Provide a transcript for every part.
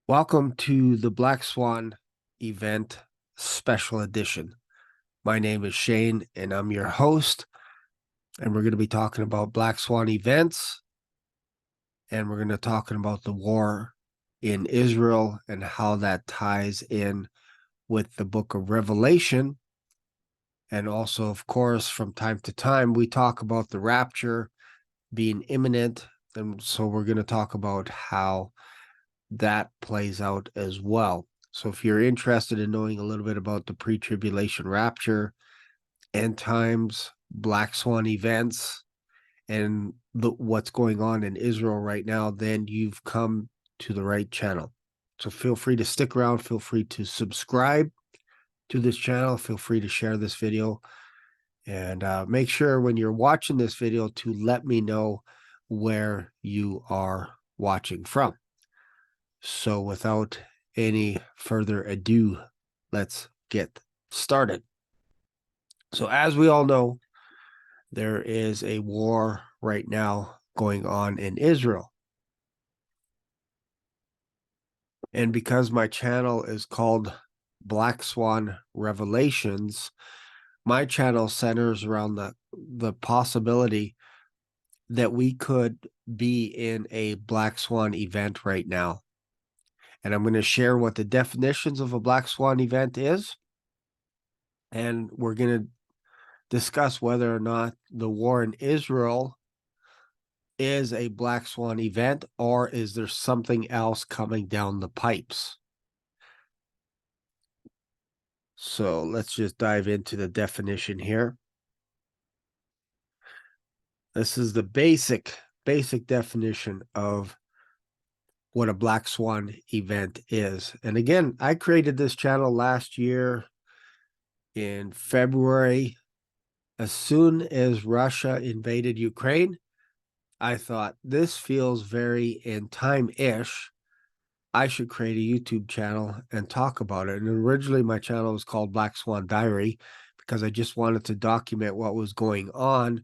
Welcome to the Black Swan Event Special Edition. My name is Shane, and I'm your host. And we're going to be talking about Black Swan events, and we're going to talking about the war in Israel and how that ties in with the book of Revelation. And also, of course, from time to time, we talk about the rapture being imminent. And so we're going to talk about how that plays out as well. So if you're interested in knowing a little bit about the Pre Tribulation Rapture, end times, Black Swan events, and what's going on in Israel right now, then you've come to the right channel. So feel free to stick around. Feel free to subscribe to this channel. Feel free to share this video. And make sure when you're watching this video to let me know where you are watching from. So without any further ado, let's get started. So as we all know, there is a war right now going on in Israel. And because my channel is called Black Swan Revelations, my channel centers around the possibility that we could be in a Black Swan event right now. And I'm going to share what the definitions of a Black Swan event is. And we're going to discuss whether or not the war in Israel is a Black Swan event, or is there something else coming down the pipes? So let's just dive into the definition here. This is the basic definition of what a Black Swan event is. And again, I created this channel last year in February. As soon as Russia invaded Ukraine, I thought this feels very in time-ish. I should create a YouTube channel and talk about it. And originally my channel was called Black Swan Diary because I just wanted to document what was going on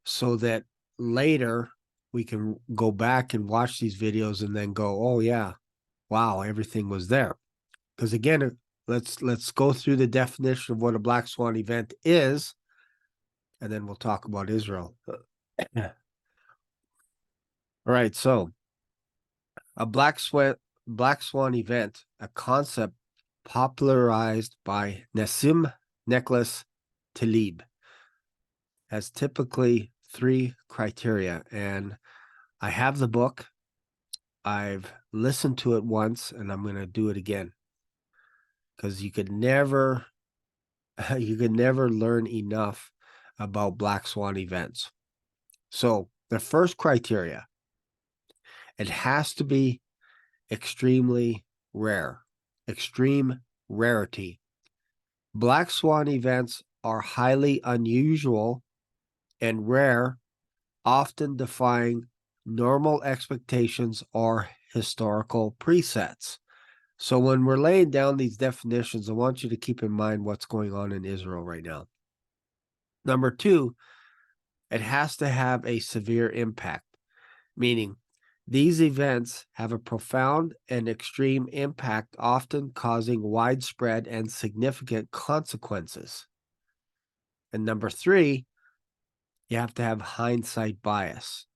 so that later we can go back and watch these videos and then go, oh yeah, wow, everything was there. Because again, let's go through the definition of what a Black Swan event is, and then we'll talk about Israel. All right, so a Black Swan event, a concept popularized by Nassim Nicholas Taleb, has typically 3 criteria. And I have the book. I've listened to it once, and I'm going to do it again because you could never learn enough about Black Swan events. So the first criteria, it has to be extremely rare, extreme rarity. Black Swan events are highly unusual and rare, often defying normal expectations or historical presets. So when we're laying down these definitions, I want you to keep in mind what's going on in Israel right now. Number 2, it has to have a severe impact, meaning these events have a profound and extreme impact, often causing widespread and significant consequences. And number 3, you have to have hindsight bias.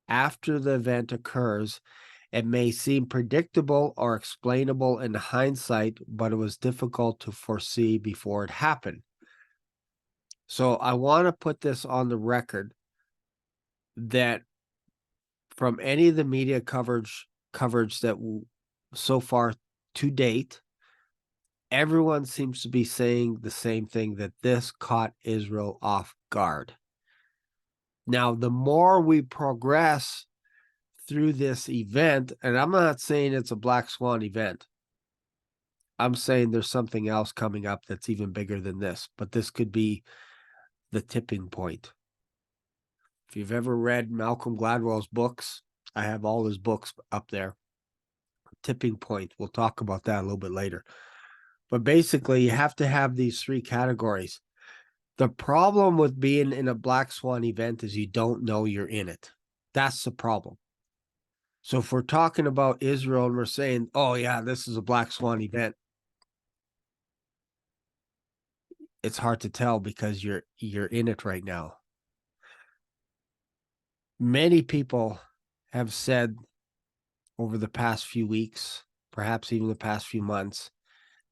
After the event occurs, it may seem predictable or explainable in hindsight, but it was difficult to foresee before it happened. So I want to put this on the record that from any of the media coverage that so far to date, everyone seems to be saying the same thing, that this caught Israel off guard. Now, the more we progress through this event, and I'm not saying it's a Black Swan event, I'm saying there's something else coming up that's even bigger than this, but this could be the tipping point. If you've ever read Malcolm Gladwell's books, I have all his books up there. Tipping point, we'll talk about that a little bit later. But basically, you have to have these 3 categories. The problem with being in a Black Swan event is you don't know you're in it. That's the problem. So if we're talking about Israel and we're saying, oh yeah, this is a Black Swan event, it's hard to tell because you're in it right now. Many people have said over the past few weeks, perhaps even the past few months,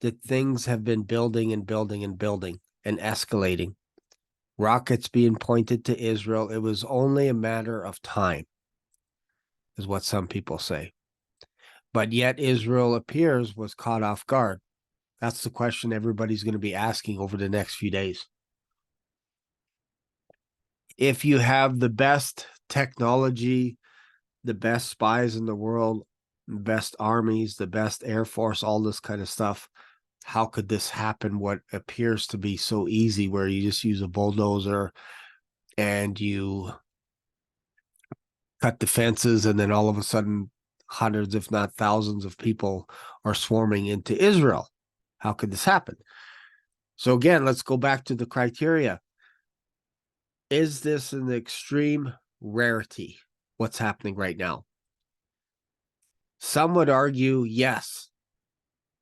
that things have been building and building and building and escalating. Rockets being pointed to Israel. It was only a matter of time, is what some people say. But yet Israel appears was caught off guard. That's the question everybody's going to be asking over the next few days. If you have the best technology, the best spies in the world, the best armies, the best Air Force, all this kind of stuff, how could this happen? What appears to be so easy, where you just use a bulldozer and you cut the fences, and then all of a sudden, hundreds, if not thousands, of people are swarming into Israel. How could this happen? So again, let's go back to the criteria. Is this an extreme rarity, what's happening right now? Some would argue, yes,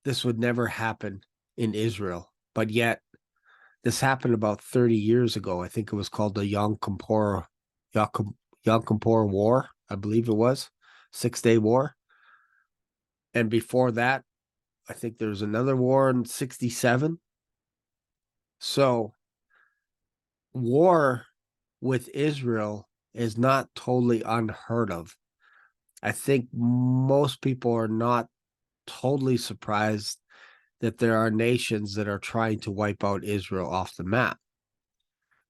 this would never happen in Israel, but yet this happened about 30 years ago. I think it was called the Yom Kippur War, I believe it was, 6-Day War. And before that, I think there was another war in 67. So war with Israel is not totally unheard of. I think most people are not totally surprised that there are nations that are trying to wipe out Israel off the map.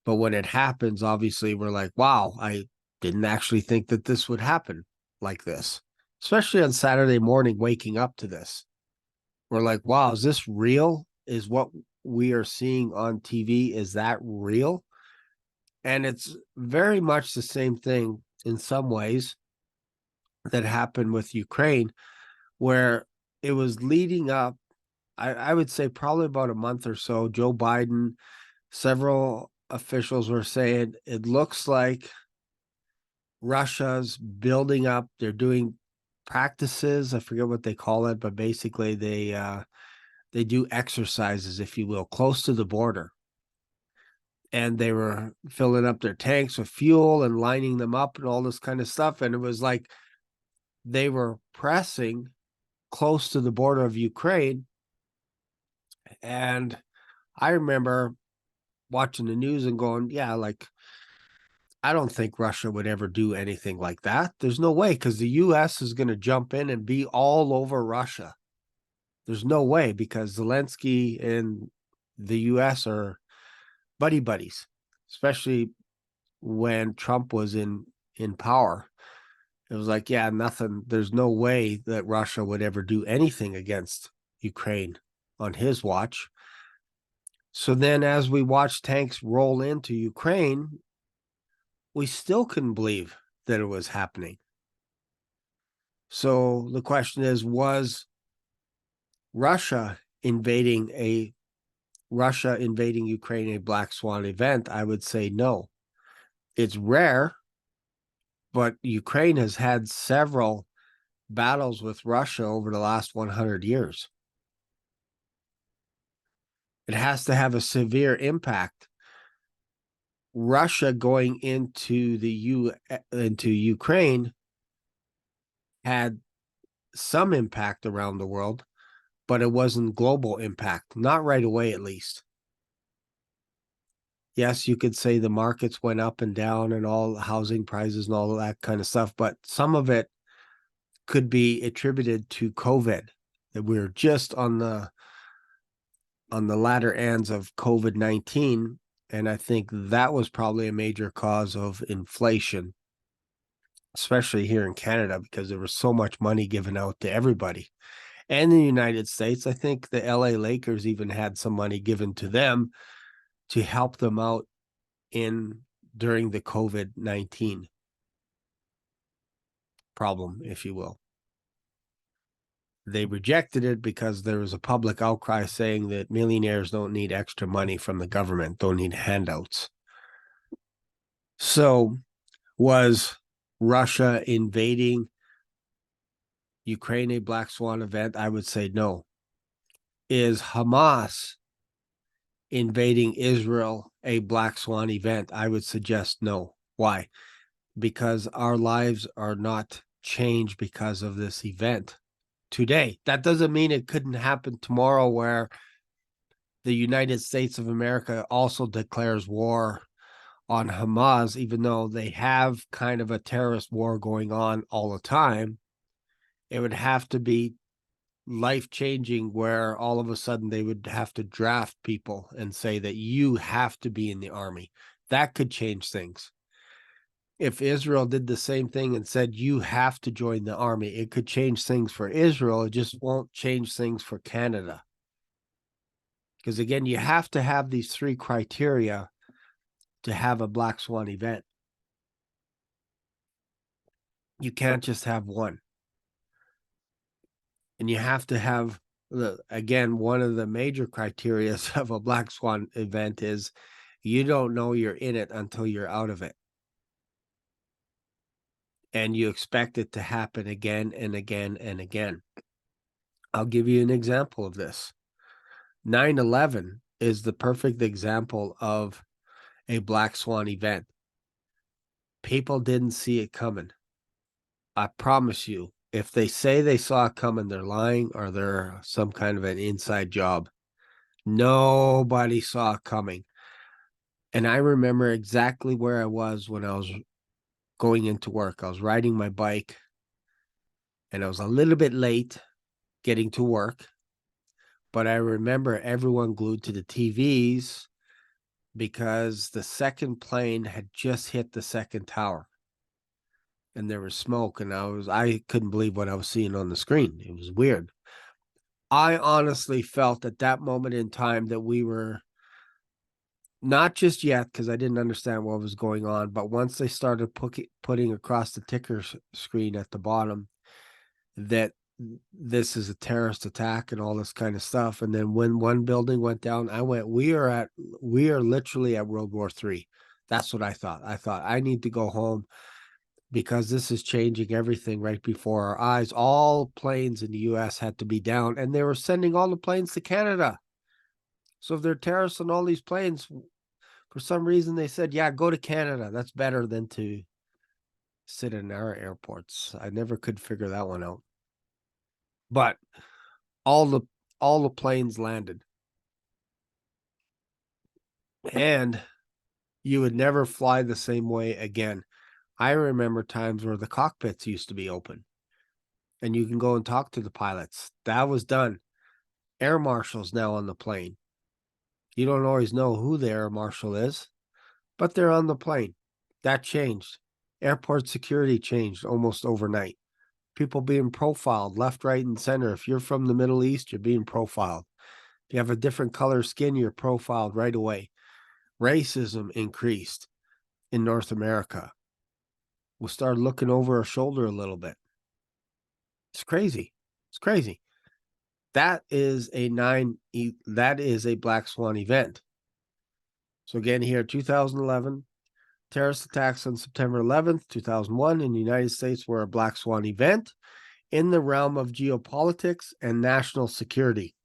But when it happens, obviously, we're like, wow, I didn't actually think that this would happen like this, especially on Saturday morning, waking up to this. We're like, wow, is this real? Is what we are seeing on TV, is that real? And it's very much the same thing in some ways that happened with Ukraine, where it was leading up, I would say probably about a month or so. Joe Biden, several officials were saying it looks like Russia's building up. They're doing practices. I forget what they call it, but basically they do exercises, if you will, close to the border. And they were filling up their tanks with fuel and lining them up and all this kind of stuff. And it was like they were pressing close to the border of Ukraine. And I remember watching the news and going, yeah, like, I don't think Russia would ever do anything like that. There's no way, because the US is going to jump in and be all over Russia. There's no way, because Zelensky and the US are buddy buddies, especially when Trump was in power. It was like, yeah, nothing. There's no way that Russia would ever do anything against Ukraine on his watch. So then, as we watch tanks roll into Ukraine, we still couldn't believe that it was happening. So the question is, was Russia invading Ukraine a Black Swan event? I would say no. It's rare, but Ukraine has had several battles with Russia over the last 100 years. It has to have a severe impact. Russia going into Ukraine had some impact around the world, but it wasn't global impact, not right away at least. Yes, you could say the markets went up and down and all housing prices and all of that kind of stuff, but some of it could be attributed to COVID, that we're just on the latter ends of COVID-19. And I think that was probably a major cause of inflation, especially here in Canada, because there was so much money given out to everybody. And in the United States, I think the LA Lakers even had some money given to them to help them out during the COVID-19 problem, if you will. They rejected it because there was a public outcry saying that millionaires don't need extra money from the government, don't need handouts. So was Russia invading Ukraine a Black Swan event? I would say no. Is Hamas invading Israel a Black Swan event? I would suggest no. Why? Because our lives are not changed because of this event today. That doesn't mean it couldn't happen tomorrow, where the United States of America also declares war on Hamas, even though they have kind of a terrorist war going on all the time. It would have to be life-changing, where all of a sudden they would have to draft people and say that you have to be in the army. That could change things. If Israel did the same thing and said you have to join the army, it could change things for Israel. It just won't change things for Canada. Because again, you have to have these three criteria to have a Black Swan event. You can't just have one. And you have to have, again, one of the major criteria of a Black Swan event is you don't know you're in it until you're out of it. And you expect it to happen again and again and again. I'll give you an example of this. 9/11 is the perfect example of a Black Swan event. People didn't see it coming. I promise you, if they say they saw it coming, they're lying, or they're some kind of an inside job. Nobody saw it coming. And I remember exactly where I was when I was going into work. I was riding my bike, and I was a little bit late getting to work. But I remember everyone glued to the TVs because the second plane had just hit the second tower. And there was smoke, and I couldn't believe what I was seeing on the screen. It was weird. I honestly felt at that moment in time that we were not just yet, because I didn't understand what was going on, but once they started putting across the ticker screen at the bottom that this is a terrorist attack and all this kind of stuff. And then when one building went down, I went, we are literally at World War III. That's what I thought. I thought I need to go home, because this is changing everything right before our eyes. All planes in the US had to be down, and they were sending all the planes to Canada. So if they're terrorists on all these planes, for some reason they said, yeah, go to Canada. That's better than to sit in our airports. I never could figure that one out. But all the planes landed. And you would never fly the same way again. I remember times where the cockpits used to be open, and you can go and talk to the pilots. That was done. Air marshals now on the plane. You don't always know who the air marshal is, but they're on the plane. That changed. Airport security changed almost overnight. People being profiled left, right, and center. If you're from the Middle East, you're being profiled. If you have a different color skin, you're profiled right away. Racism increased in North America. We started looking over our shoulder a little bit. It's crazy. It's crazy. That is a Black Swan event. So again, here, 2011, terrorist attacks on September 11th, 2001 in the United States were a Black Swan event in the realm of geopolitics and national security.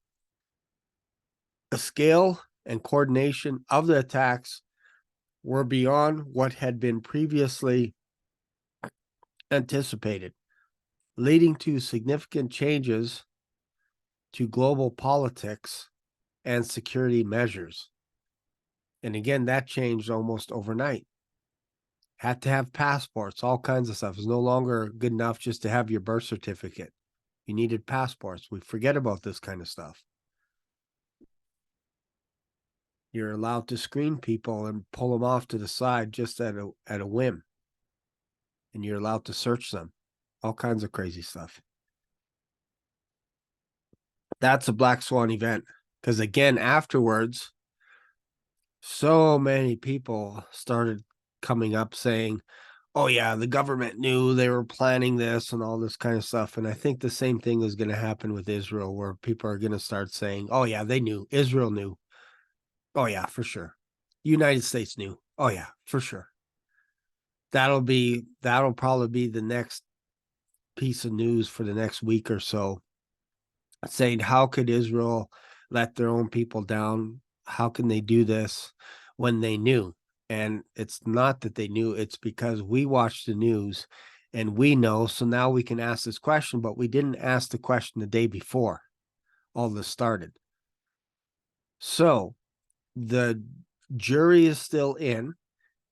The scale and coordination of the attacks were beyond what had been previously anticipated, leading to significant changes to global politics and security measures. And again, that changed almost overnight. Had to have passports, all kinds of stuff. It's no longer good enough just to have your birth certificate. You needed passports. We forget about this kind of stuff. You're allowed to screen people and pull them off to the side just at a whim. And you're allowed to search them. All kinds of crazy stuff. That's a Black Swan event. Because again, afterwards, so many people started coming up saying, oh yeah, the government knew they were planning this and all this kind of stuff. And I think the same thing is going to happen with Israel, where people are going to start saying, oh yeah, they knew. Israel knew. Oh yeah, for sure. United States knew. Oh yeah, for sure. That'll probably be the next piece of news for the next week or so, saying, how could Israel let their own people down? How can they do this when they knew? And it's not that they knew, it's because we watched the news and we know. So now we can ask this question, but we didn't ask the question the day before all this started. So the jury is still in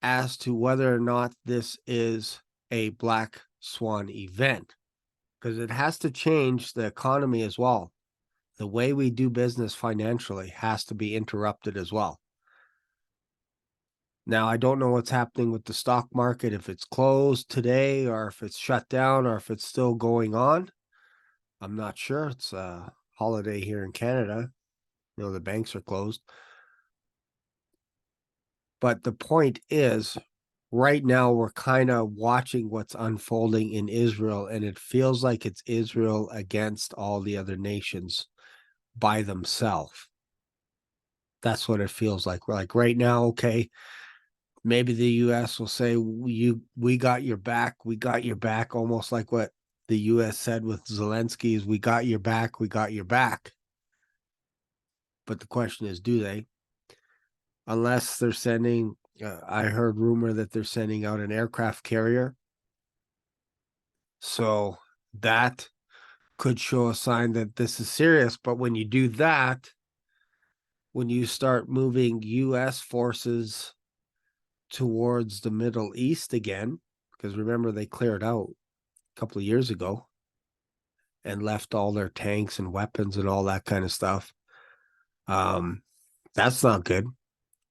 as to whether or not this is a black swan event, because it has to change the economy as well. The way we do business financially has to be interrupted as well. Now, I don't know what's happening with the stock market, if it's closed today or if it's shut down or if it's still going on. I'm not sure. It's a holiday here in Canada. You know, the banks are closed. But the point is, right now, we're kind of watching what's unfolding in Israel, and it feels like it's Israel against all the other nations by themselves. That's what it feels like. We're like right now, okay, maybe the US will say, we got your back, we got your back, almost like what the US said with Zelensky is, we got your back, we got your back. But the question is, do they? Unless they're sending, I heard rumor that they're sending out an aircraft carrier. So that could show a sign that this is serious. But when you do that, when you start moving US forces towards the Middle East again, because remember, they cleared out a couple of years ago and left all their tanks and weapons and all that kind of stuff. That's not good.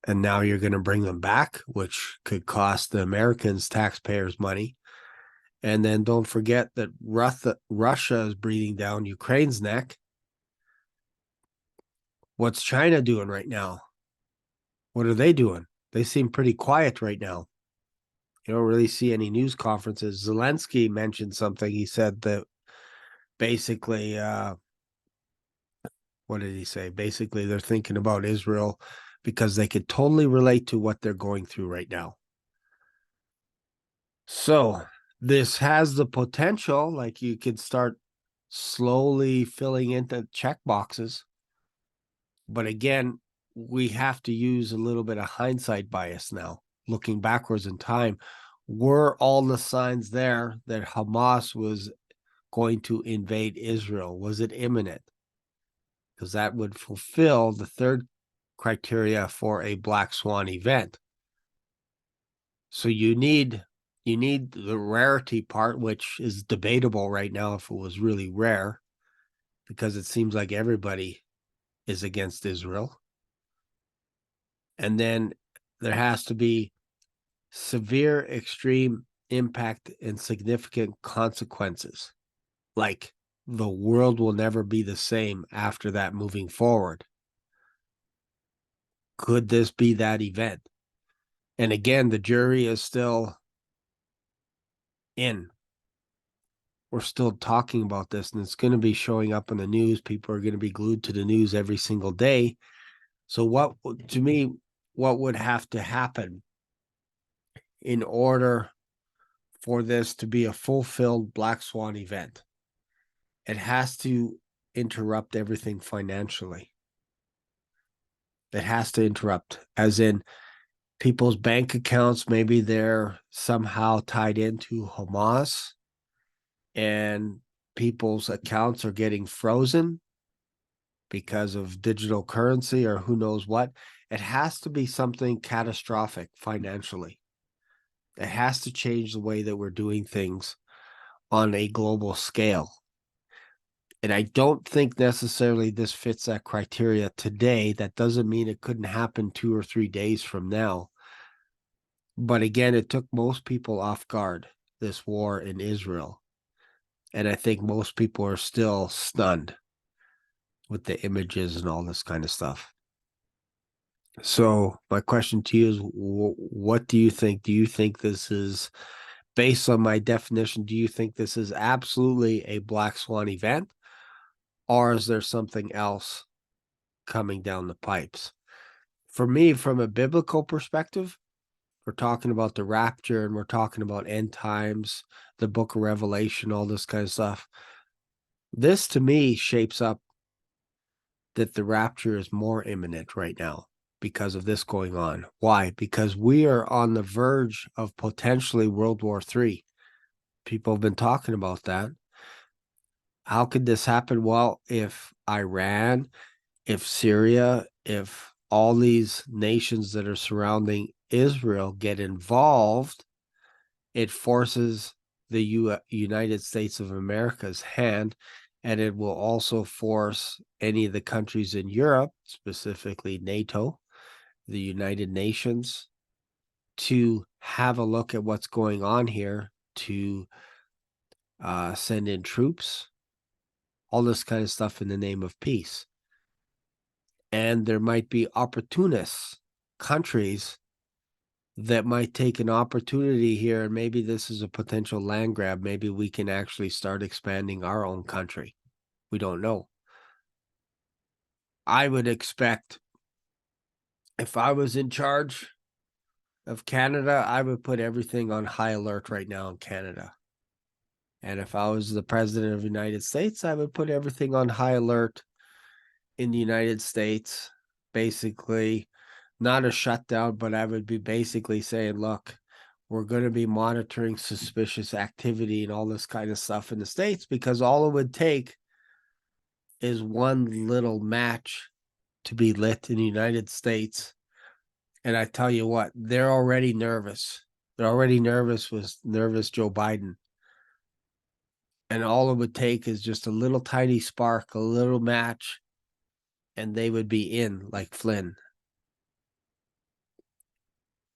And now you're going to bring them back, which could cost the Americans, taxpayers, money. And then don't forget that Russia is breathing down Ukraine's neck. What's China doing right now? What are they doing? They seem pretty quiet right now. You don't really see any news conferences. Zelensky mentioned something. He said that basically, what did he say? Basically, they're thinking about Israel because they could totally relate to what they're going through right now. So this has the potential, like you could start slowly filling into check boxes. But again, we have to use a little bit of hindsight bias now, looking backwards in time. Were all the signs there that Hamas was going to invade Israel? Was it imminent? Because that would fulfill the third criteria for a black swan event. So you need the rarity part, which is debatable right now if it was really rare, because it seems like everybody is against Israel. And then there has to be severe, extreme impact and significant consequences. Like the world will never be the same after that moving forward. Could this be that event? And again, the jury is still in. We're still talking about this, and it's going to be showing up in the news. People are going to be glued to the news every single day. So what, to me, what would have to happen in order for this to be a fulfilled black swan event? It has to interrupt everything financially. It has to interrupt, as in people's bank accounts. Maybe they're somehow tied into Hamas and people's accounts are getting frozen because of digital currency or who knows what. It has to be something catastrophic financially. It has to change the way that we're doing things on a global scale. And I don't think necessarily this fits that criteria today. That doesn't mean it couldn't happen 2 or 3 days from now. But again, it took most people off guard, this war in Israel. And I think most people are still stunned with the images and all this kind of stuff. So my question to you is, what do you think? Do you think this is, based on my definition, do you think this is absolutely a black swan event? Or is there something else coming down the pipes? For me, from a biblical perspective, We're talking about the rapture, and we're talking about end times, the book of Revelation, all this kind of stuff. This, to me, shapes up that the rapture is more imminent right now because of this going on. Why? Because we are on the verge of potentially World War III. People have been talking about that. How could this happen? Well, if Iran, if Syria, if all these nations that are surrounding Israel get involved, it forces the United States of America's hand, and it will also force any of the countries in Europe, specifically NATO, the United Nations, to have a look at what's going on here, to send in troops, all this kind of stuff in the name of peace. And there might be opportunists, countries that might take an opportunity here, and maybe this is a potential land grab. Maybe we can actually start expanding our own country. We don't know. I would expect, if I was in charge of Canada, I would put everything on high alert right now in Canada. And if I was the president of the United States, I would put everything on high alert in the United States. Basically, not a shutdown, but I would be basically saying, look, we're going to be monitoring suspicious activity and all this kind of stuff in the States, because all it would take is one little match to be lit in the United States. And I tell you what, they're already nervous. They're already nervous with nervous Joe Biden. And all it would take is just a little tiny spark, a little match, and they would be in like Flynn.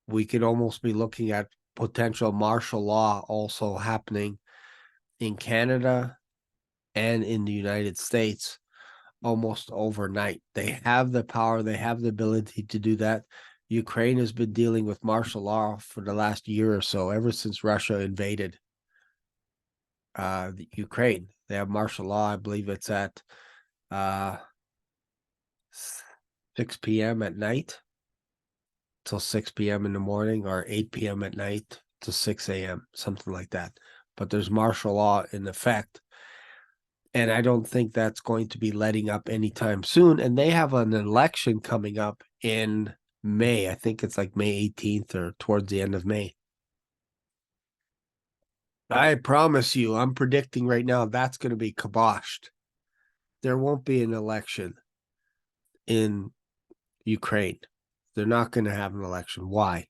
We could almost be looking at potential martial law also happening in Canada and in the United States almost overnight. They have the power, they have the ability to do that. Ukraine has been dealing with martial law for the last year or so, ever since Russia invaded Ukraine. They have martial law. I believe it's at 6 p.m. at night till 6 p.m. in the morning, or 8 p.m. at night to 6 a.m., something like that. But there's martial law in effect. And I don't think that's going to be letting up anytime soon. And they have an election coming up in May. I think it's like May 18th or towards the end of May. I promise you, I'm predicting right now that's going to be kiboshed. There won't be an election in Ukraine. They're not going to have an election. Why?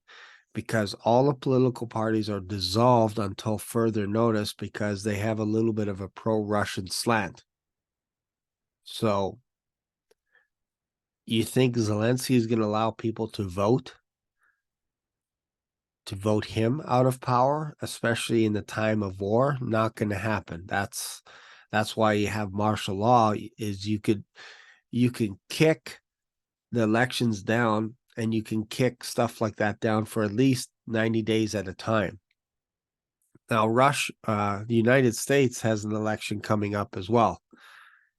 Because all the political parties are dissolved until further notice, because they have a little bit of a pro-Russian slant. So you think Zelensky is going to allow people to vote him out of power, especially in the time of war? Not going to happen. That's why you have martial law, is you can kick the elections down, and you can kick stuff like that down for at least 90 days at a time. Now, the United States has an election coming up as well,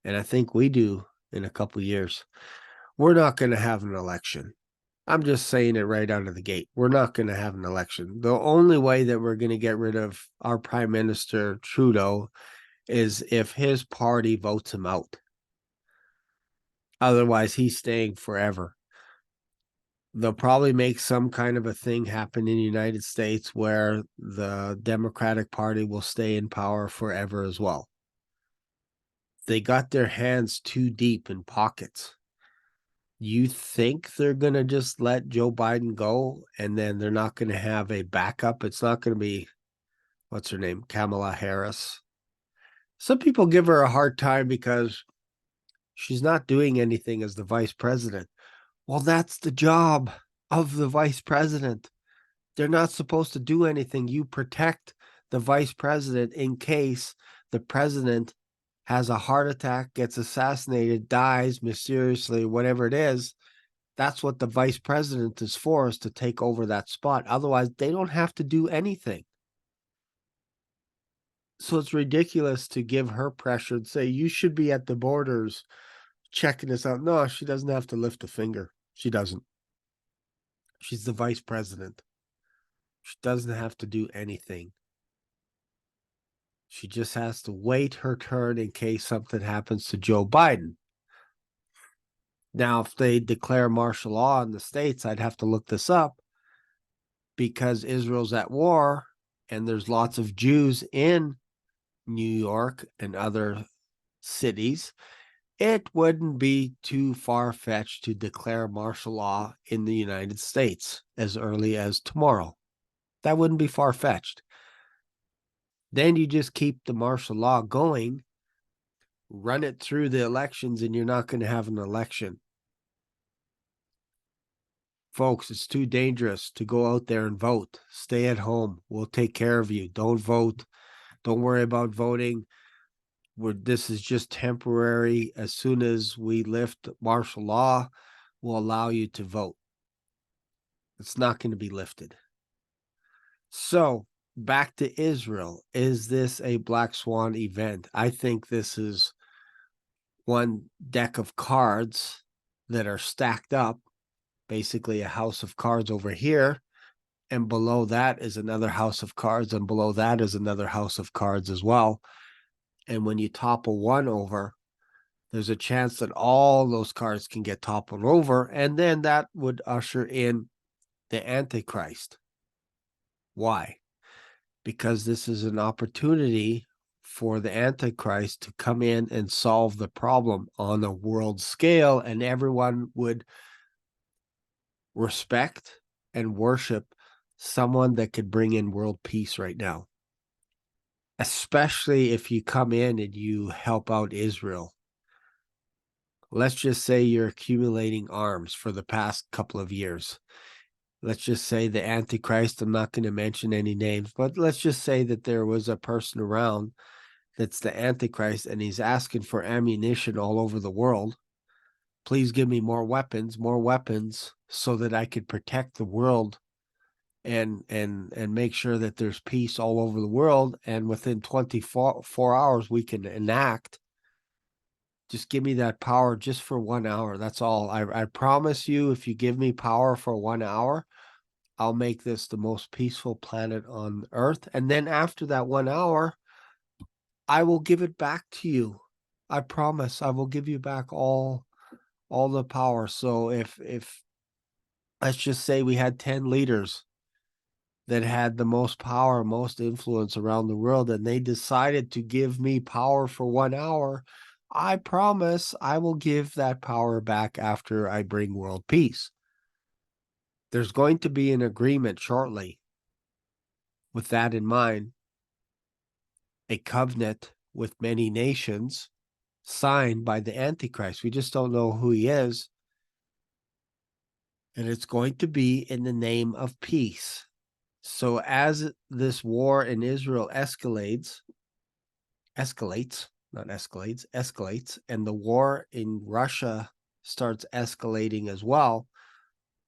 and I think we do in a couple of years. We're not going to have an election. I'm just saying it right out of the gate. We're not going to have an election. The only way that we're going to get rid of our Prime Minister Trudeau is if his party votes him out. Otherwise, he's staying forever. They'll probably make some kind of a thing happen in the United States where the Democratic Party will stay in power forever as well. They got their hands too deep in pockets. You think they're going to just let Joe Biden go and then they're not going to have a backup? It's not going to be, what's her name, Kamala Harris. Some people give her a hard time because she's not doing anything as the vice president. Well, that's the job of the vice president. They're not supposed to do anything. You protect the vice president in case the president has a heart attack, gets assassinated, dies mysteriously, whatever it is. That's what the vice president is for, is to take over that spot. Otherwise, they don't have to do anything. So it's ridiculous to give her pressure and say, you should be at the borders checking this out. No, she doesn't have to lift a finger. She doesn't. She's the vice president. She doesn't have to do anything. She just has to wait her turn in case something happens to Joe Biden. Now, if they declare martial law in the States, I'd have to look this up because Israel's at war and there's lots of Jews in New York and other cities. It wouldn't be too far-fetched to declare martial law in the United States as early as tomorrow. That wouldn't be far-fetched. Then you just keep the martial law going, run it through the elections, and you're not going to have an election. Folks, it's too dangerous to go out there and vote. Stay at home. We'll take care of you. Don't vote. Don't worry about voting. This is just temporary. As soon as we lift martial law, we'll allow you to vote. It's not going to be lifted. So back to Israel. Is this a Black Swan event? I think this is one deck of cards that are stacked up, basically a house of cards over here. And below that is another house of cards. And below that is another house of cards as well. And when you topple one over, there's a chance that all those cards can get toppled over. And then that would usher in the Antichrist. Why? Because this is an opportunity for the Antichrist to come in and solve the problem on a world scale, and everyone would respect and worship someone that could bring in world peace right now. Especially if you come in and you help out Israel. Let's just say you're accumulating arms for the past couple of years. Let's just say the Antichrist, I'm not going to mention any names, but let's just say that there was a person around that's the Antichrist and he's asking for ammunition all over the world. Please give me more weapons so that I could protect the world and make sure that there's peace all over the world. And within 24 hours, we can enact. Just give me that power just for 1 hour. That's all. I promise you, if you give me power for 1 hour, I'll make this the most peaceful planet on Earth. And then after that 1 hour, I will give it back to you. I promise I will give you back all the power. So if let's just say we had 10 leaders that had the most power, most influence around the world, and they decided to give me power for 1 hour, I promise I will give that power back after I bring world peace. There's going to be an agreement shortly with that in mind, a covenant with many nations signed by the Antichrist. We just don't know who he is. And it's going to be in the name of peace. So as this war in Israel escalates, and the war in Russia starts escalating as well,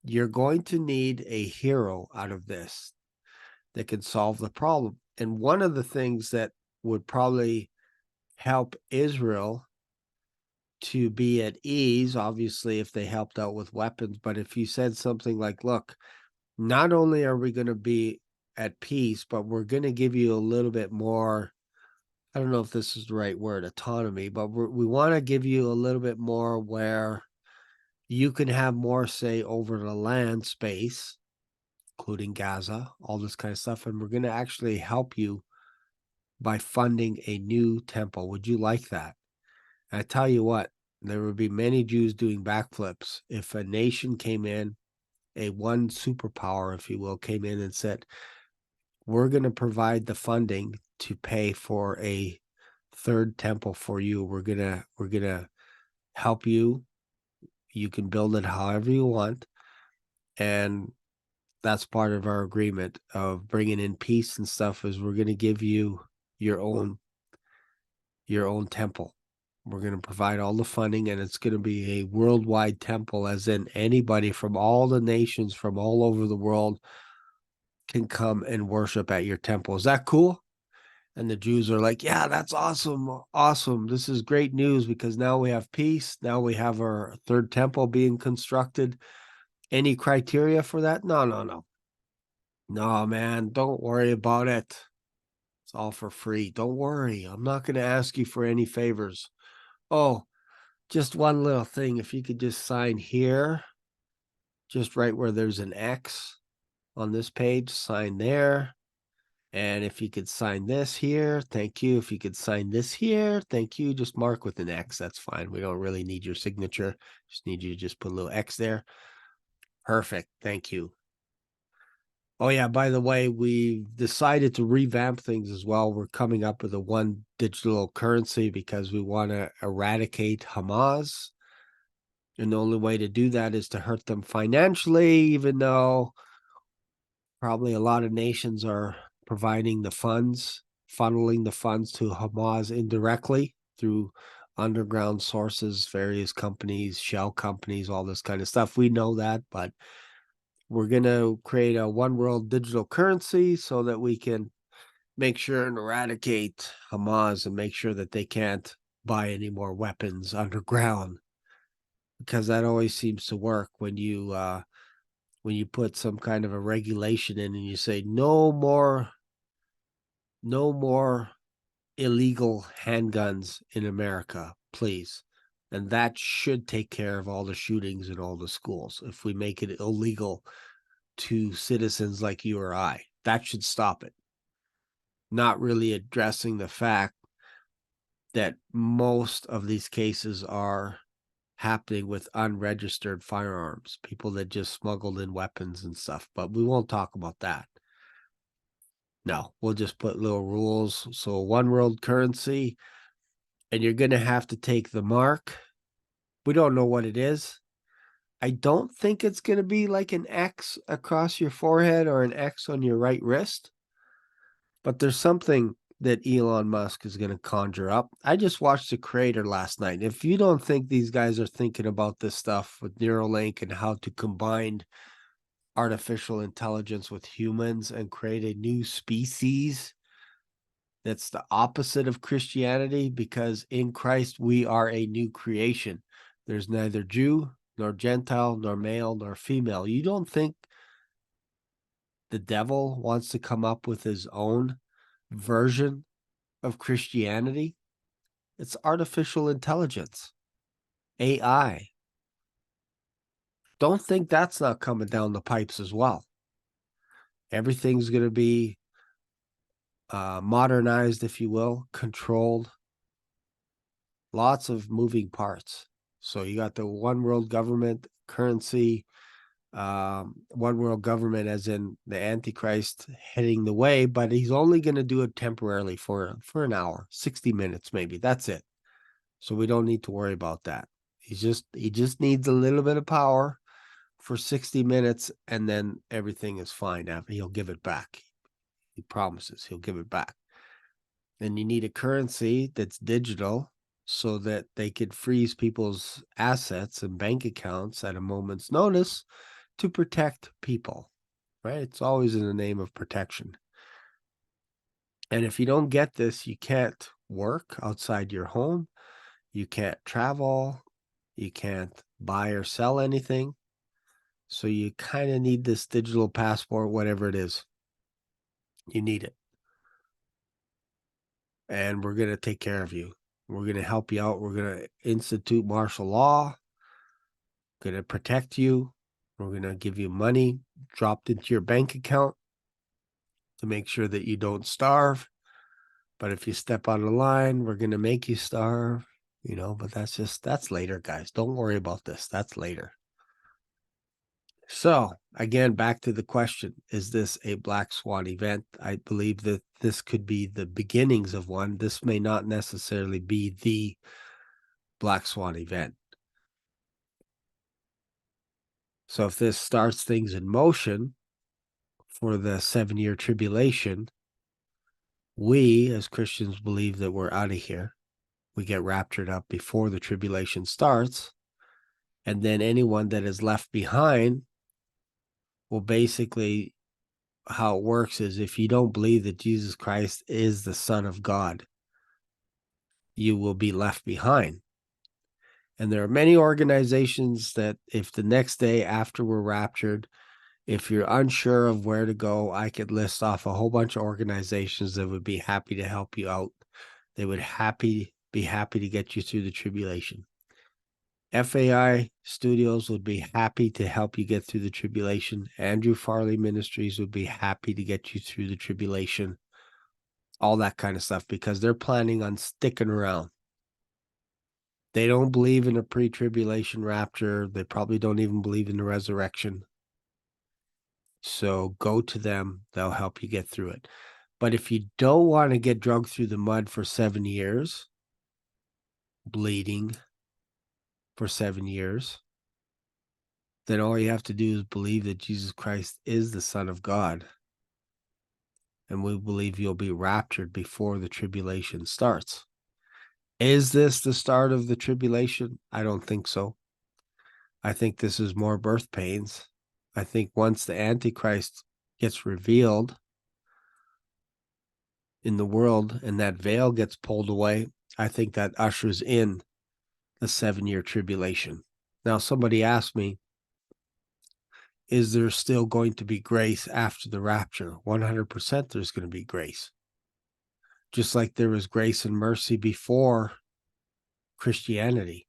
you're going to need a hero out of this that can solve the problem. And one of the things that would probably help Israel to be at ease, obviously, if they helped out with weapons, but if you said something like, look, not only are we going to be at peace, but we're going to give you a little bit more, I don't know if this is the right word, autonomy, but we want to give you a little bit more where you can have more say over the land space, including Gaza, all this kind of stuff. And we're going to actually help you by funding a new temple. Would you like that? I tell you what, there would be many Jews doing backflips if a nation came in, a one superpower, if you will, came in and said, we're going to provide the funding to pay for a third temple for you. We're going to help you. You can build it however you want. And that's part of our agreement of bringing in peace and stuff, is we're going to give you your own temple. We're going to provide all the funding, and it's going to be a worldwide temple, as in anybody from all the nations from all over the world can come and worship at your temple. Is that cool? And the Jews are like, yeah, that's awesome. Awesome. This is great news because now we have peace. Now we have our third temple being constructed. Any criteria for that? No. No, man, don't worry about it. It's all for free. Don't worry. I'm not going to ask you for any favors. Oh, just one little thing. If you could just sign here, just right where there's an X on this page, sign there. And if you could sign this here, thank you. If you could sign this here, thank you. Just mark with an X. That's fine. We don't really need your signature. Just need you to just put a little X there. Perfect. Thank you. Oh, yeah, by the way, we decided to revamp things as well. We're coming up with a one digital currency because we want to eradicate Hamas. And the only way to do that is to hurt them financially, even though probably a lot of nations are providing the funds, funneling the funds to Hamas indirectly through underground sources, various companies, shell companies, all this kind of stuff. We know that, but we're going to create a one world digital currency so that we can make sure and eradicate Hamas and make sure that they can't buy any more weapons underground, because that always seems to work when you put some kind of a regulation in and you say no more illegal handguns in America, please. And that should take care of all the shootings in all the schools. If we make it illegal to citizens like you or I, that should stop it. Not really addressing the fact that most of these cases are happening with unregistered firearms, people that just smuggled in weapons and stuff. But we won't talk about that. No, we'll just put little rules. So one world currency, and you're going to have to take the mark. We don't know what it is. I don't think it's going to be like an X across your forehead or an X on your right wrist, but there's something that Elon Musk is going to conjure up. I just watched The Creator last night. If you don't think these guys are thinking about this stuff with Neuralink and how to combine artificial intelligence with humans and create a new species that's the opposite of Christianity, because in Christ we are a new creation. There's neither Jew nor Gentile nor male nor female. You don't think the devil wants to come up with his own version of Christianity? It's artificial intelligence, AI. Don't think that's not coming down the pipes as well. Everything's going to be modernized, if you will, controlled. Lots of moving parts. So you got the one world government currency, one world government as in the Antichrist heading the way, but he's only going to do it temporarily for an hour, 60 minutes maybe. That's it. So we don't need to worry about that. He just needs a little bit of power for 60 minutes, and then everything is fine. After he'll give it back. He promises he'll give it back. And you need a currency that's digital so that they could freeze people's assets and bank accounts at a moment's notice to protect people, right? It's always in the name of protection. And if you don't get this, you can't work outside your home. You can't travel. You can't buy or sell anything. So you kind of need this digital passport, whatever it is. You need it. And we're going to take care of you. We're going to help you out. We're going to institute martial law, going to protect you. We're going to give you money dropped into your bank account to make sure that you don't starve. But if you step on the line, we're going to make you starve, but that's later, guys. Don't worry about this. That's later. So again, back to the question, is this a Black Swan event? I believe that this could be the beginnings of one. This may not necessarily be the Black Swan event. So if this starts things in motion for the 7-year tribulation, we as Christians believe that we're out of here. We get raptured up before the tribulation starts. And then anyone that is left behind will basically, how it works is, if you don't believe that Jesus Christ is the Son of God, you will be left behind. And there are many organizations that if the next day after we're raptured, If you're unsure of where to go, I could list off a whole bunch of organizations that would be happy to help you out. They would be happy to get you through the tribulation. FAI Studios would be happy to help you get through the tribulation. Andrew Farley Ministries would be happy to get you through the tribulation. All that kind of stuff, because they're planning on sticking around. They don't believe in a pre-tribulation rapture. They probably don't even believe in the resurrection. So go to them. They'll help you get through it. But if you don't want to get drugged through the mud for 7 years, bleeding for 7 years, then all you have to do is believe that Jesus Christ is the Son of God. And we believe you'll be raptured before the tribulation starts. Is this the start of the tribulation? I don't think so. I think this is more birth pains. I think once the Antichrist gets revealed in the world and that veil gets pulled away, I think that ushers in the 7-year tribulation. Now, somebody asked me, is there still going to be grace after the rapture? 100% there's going to be grace. Just like there was grace and mercy before Christianity.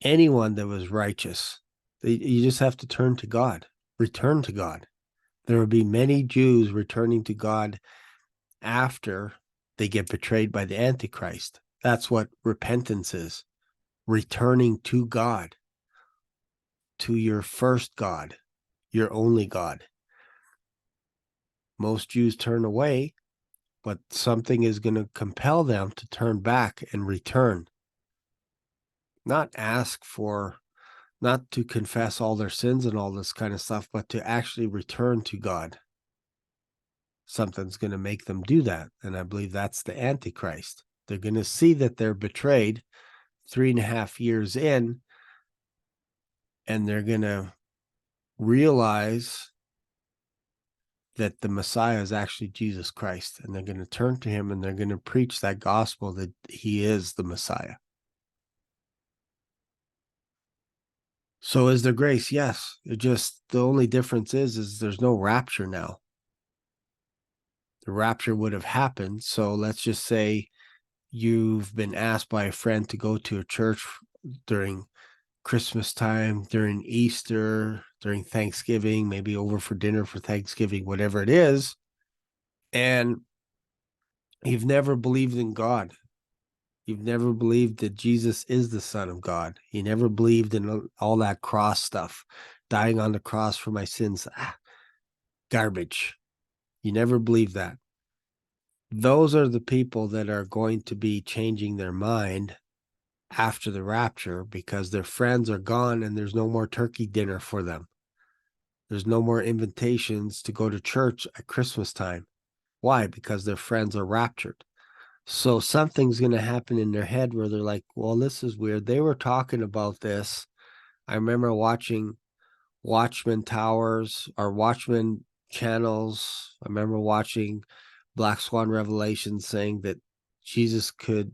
Anyone that was righteous, you just have to turn to God, return to God. There will be many Jews returning to God after they get betrayed by the Antichrist. That's what repentance is. Returning to God, to your first God, your only God. Most Jews turn away, but something is going to compel them to turn back and return. Not to confess all their sins and all this kind of stuff, but to actually return to God. Something's going to make them do that. And I believe that's the Antichrist. They're going to see that they're betrayed 3.5 years in, and they're going to realize that the Messiah is actually Jesus Christ. And they're going to turn to him and they're going to preach that gospel that he is the Messiah. So is there grace? Yes. The only difference is there's no rapture now. The rapture would have happened. So let's just say you've been asked by a friend to go to a church during Christmas time, during Easter, during Thanksgiving, maybe over for dinner for Thanksgiving, whatever it is. And you've never believed in God. You've never believed that Jesus is the Son of God. You never believed in all that cross stuff, dying on the cross for my sins. Garbage. You never believed that. Those are the people that are going to be changing their mind after the rapture, because their friends are gone and there's no more turkey dinner for them. There's no more invitations to go to church at Christmas time. Why? Because their friends are raptured. So something's going to happen in their head where they're like, well, this is weird. They were talking about this. I remember watching Watchmen Towers or Watchmen channels. I remember watching Black Swan Revelation saying that Jesus could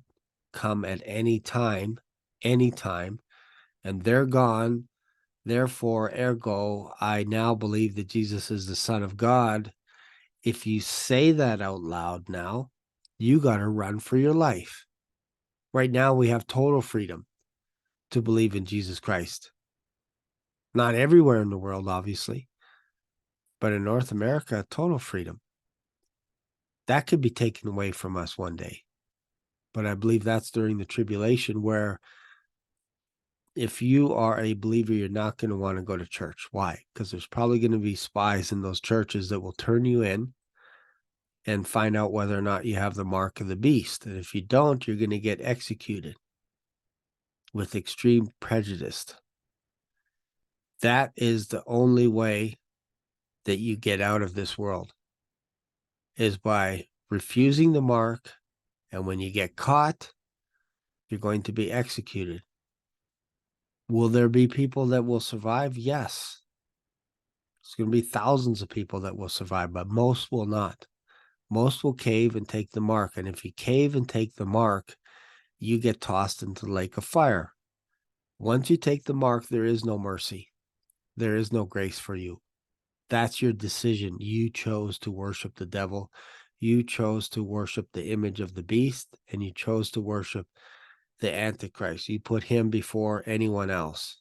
come at any time, and they're gone. Therefore, ergo, I now believe that Jesus is the Son of God. If you say that out loud now, you got to run for your life. Right now, we have total freedom to believe in Jesus Christ. Not everywhere in the world, obviously, but in North America, total freedom. That could be taken away from us one day. But I believe that's during the tribulation, where if you are a believer, you're not going to want to go to church. Why? Because there's probably going to be spies in those churches that will turn you in and find out whether or not you have the mark of the beast. And if you don't, you're going to get executed with extreme prejudice. That is the only way that you get out of this world, is by refusing the mark. And when you get caught, you're going to be executed. Will there be people that will survive? Yes. It's going to be thousands of people that will survive, but most will not. Most will cave and take the mark. And if you cave and take the mark, you get tossed into the lake of fire. Once you take the mark, there is no mercy. there is no grace for you. That's your decision. You chose to worship the devil. You chose to worship the image of the beast, and you chose to worship the Antichrist. You put him before anyone else.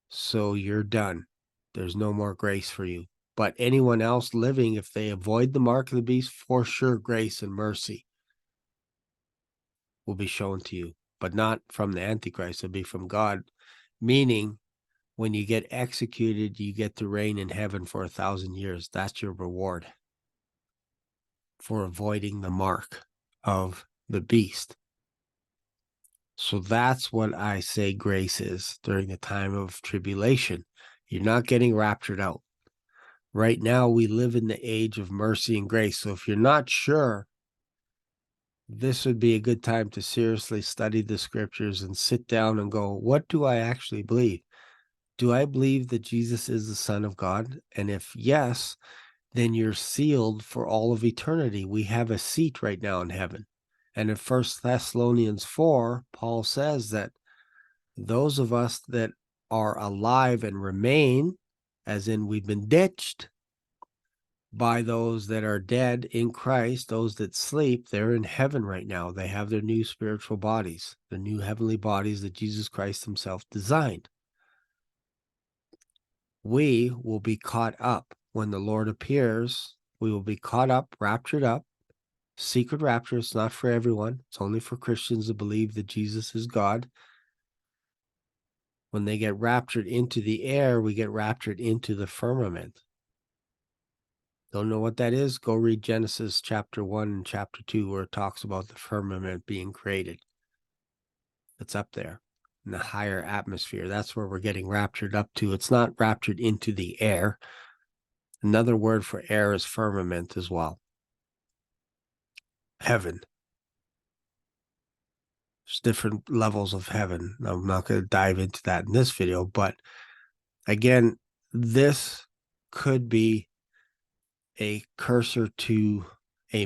So you're done. There's no more grace for you. But anyone else living, if they avoid the mark of the beast, for sure grace and mercy will be shown to you, but not from the Antichrist. It'll be from God, meaning when you get executed, you get to reign in heaven for 1,000 years. That's your reward for avoiding the mark of the beast. So that's what I say grace is during the time of tribulation. You're not getting raptured out. Right now, we live in the age of mercy and grace. So if you're not sure, this would be a good time to seriously study the scriptures and sit down and go, what do I actually believe? Do I believe that Jesus is the Son of God? And if yes, then you're sealed for all of eternity. We have a seat right now in heaven. And in 1 Thessalonians 4, Paul says that those of us that are alive and remain, as in we've been ditched by those that are dead in Christ, those that sleep, they're in heaven right now. They have their new spiritual bodies, the new heavenly bodies that Jesus Christ himself designed. We will be caught up when the Lord appears. We will be caught up, raptured up. Secret rapture, it's not for everyone. It's only for Christians that believe that Jesus is God. When they get raptured into the air, we get raptured into the firmament. Don't know what that is? Go read Genesis chapter 1 and chapter 2, where it talks about the firmament being created. It's up there in the higher atmosphere. That's where we're getting raptured up to. It's not raptured into the air. Another word for air is firmament as well. Heaven. There's different levels of heaven. I'm not going to dive into that in this video, but again, this could be a cursor to a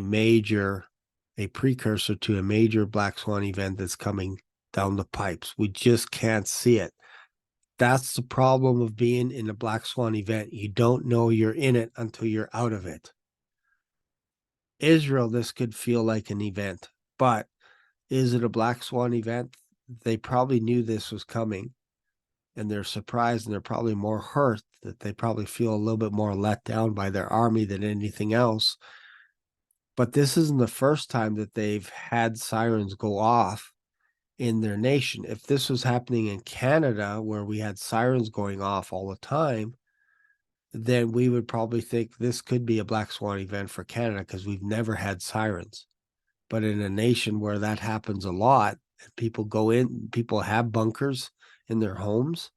precursor to a major Black Swan event that's coming down the pipes. We just can't see it. That's the problem of being in a Black Swan event. You don't know you're in it until you're out of it. Israel, this could feel like an event, but is it a Black Swan event? They probably knew this was coming, and they're surprised, and they're probably more hurt, that they probably feel a little bit more let down by their army than anything else. But this isn't the first time that they've had sirens go off in their nation. If this was happening in Canada, where we had sirens going off all the time, then we would probably think this could be a Black Swan event for Canada, because we've never had sirens. But in a nation where that happens a lot, people go in, people have bunkers in their homes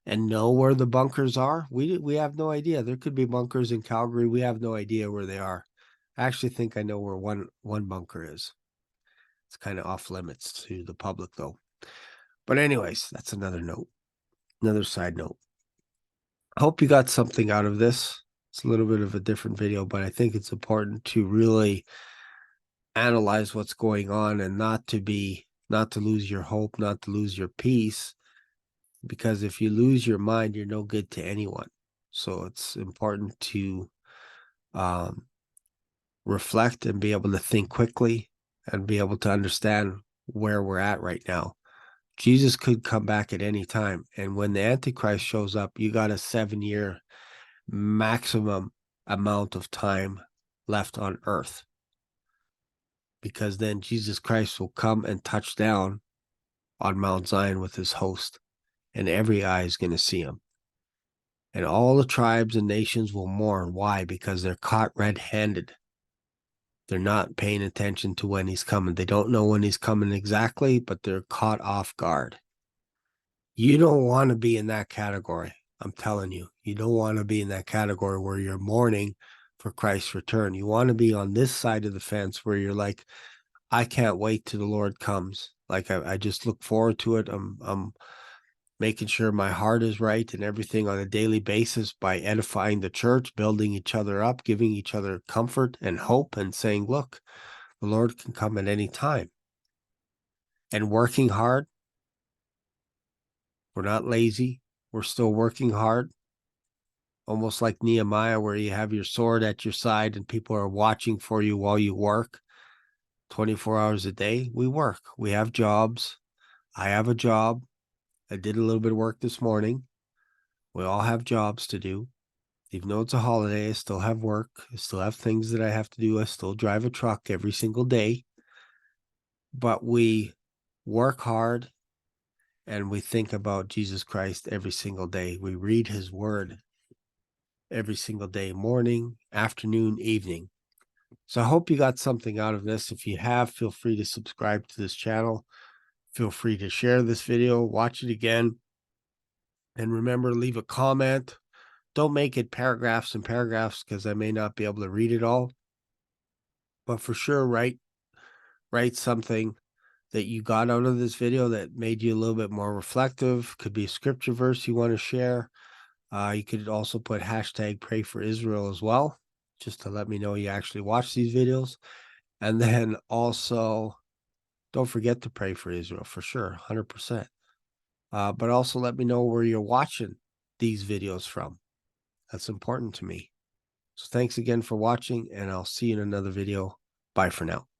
and know where the bunkers are. We have no idea. There could be bunkers in Calgary. We have no idea where they are. I actually think I know where one bunker is. It's kind of off limits to the public, though. But anyways, that's another note, another side note. I hope you got something out of this. It's a little bit of a different video, but I think it's important to really analyze what's going on and not to lose your hope, not to lose your peace, because if you lose your mind, you're no good to anyone. So it's important to reflect and be able to think quickly and be able to understand where we're at right now. Jesus could come back at any time. And when the Antichrist shows up, you got a 7-year maximum amount of time left on earth. Because then Jesus Christ will come and touch down on Mount Zion with his host, and every eye is going to see him. And all the tribes and nations will mourn. Why? Because they're caught red-handed. They're not paying attention to when he's coming. They don't know when he's coming exactly, but they're caught off guard. You don't want to be in that category. I'm telling you, you don't want to be in that category where you're mourning for Christ's return. You want to be on this side of the fence where you're like, I can't wait till the Lord comes. Like I just look forward to it. I'm making sure my heart is right and everything on a daily basis by edifying the church, building each other up, giving each other comfort and hope, and saying, look, the Lord can come at any time. And working hard. We're not lazy. We're still working hard, almost like Nehemiah, where you have your sword at your side and people are watching for you while you work 24 hours a day. We work. We have jobs. I have a job. I did a little bit of work this morning. We all have jobs to do. Even though it's a holiday, I still have work. I still have things that I have to do. I still drive a truck every single day. But we work hard and we think about Jesus Christ every single day. We read his word every single day, morning, afternoon, evening. So I hope you got something out of this. If you have, feel free to subscribe to this channel. Feel free to share this video, watch it again. And remember, leave a comment. Don't make it paragraphs and paragraphs because I may not be able to read it all. But for sure, write something that you got out of this video that made you a little bit more reflective. Could be a scripture verse you want to share. You could also put hashtag pray for Israel as well, just to let me know you actually watch these videos. And then also, don't forget to pray for Israel for sure, 100%. But also let me know where you're watching these videos from. That's important to me. So thanks again for watching, and I'll see you in another video. Bye for now.